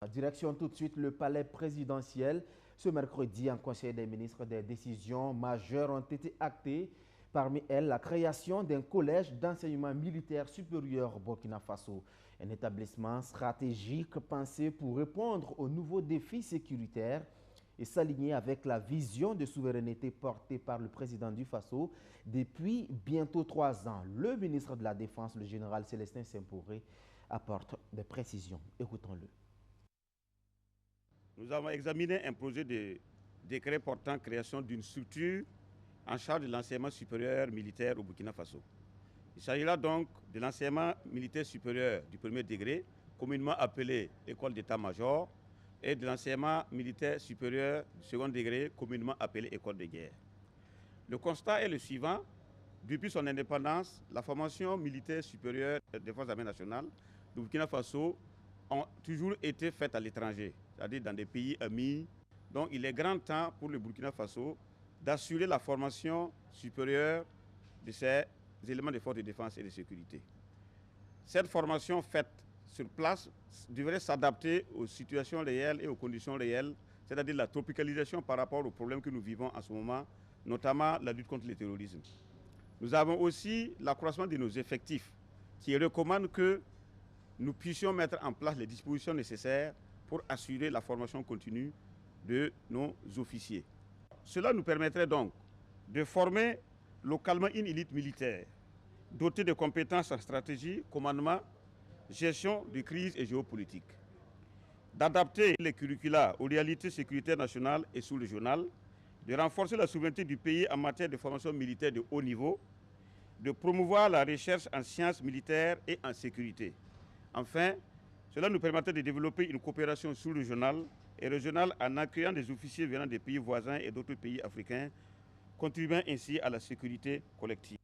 Direction tout de suite le palais présidentiel. Ce mercredi, en Conseil des ministres, des décisions majeures ont été actées. Parmi elles, la création d'un collège d'enseignement militaire supérieur au Burkina Faso. Un établissement stratégique pensé pour répondre aux nouveaux défis sécuritaires et s'aligner avec la vision de souveraineté portée par le président du Faso depuis bientôt 3 ans. Le ministre de la Défense, le général Célestin Sempore, apporte des précisions. Écoutons-le. Nous avons examiné un projet de décret portant création d'une structure en charge de l'enseignement supérieur militaire au Burkina Faso. Il s'agira donc de l'enseignement militaire supérieur du premier degré, communément appelé école d'état-major, et de l'enseignement militaire supérieur du second degré, communément appelé école de guerre. Le constat est le suivant. Depuis son indépendance, la formation militaire supérieure des forces armées nationales du Burkina Faso ont toujours été faites à l'étranger, c'est-à-dire dans des pays amis. Donc il est grand temps pour le Burkina Faso d'assurer la formation supérieure de ces éléments de forces de défense et de sécurité. Cette formation faite sur place devrait s'adapter aux situations réelles et aux conditions réelles, c'est-à-dire la tropicalisation par rapport aux problèmes que nous vivons en ce moment, notamment la lutte contre le terrorisme. Nous avons aussi l'accroissement de nos effectifs qui recommande que nous puissions mettre en place les dispositions nécessaires pour assurer la formation continue de nos officiers. Cela nous permettrait donc de former localement une élite militaire dotée de compétences en stratégie, commandement, gestion de crise et géopolitique, d'adapter les curricula aux réalités sécuritaires nationales et sous-régionales, de renforcer la souveraineté du pays en matière de formation militaire de haut niveau, de promouvoir la recherche en sciences militaires et en sécurité. Enfin, cela nous permettait de développer une coopération sous-régionale et régionale en accueillant des officiers venant des pays voisins et d'autres pays africains, contribuant ainsi à la sécurité collective.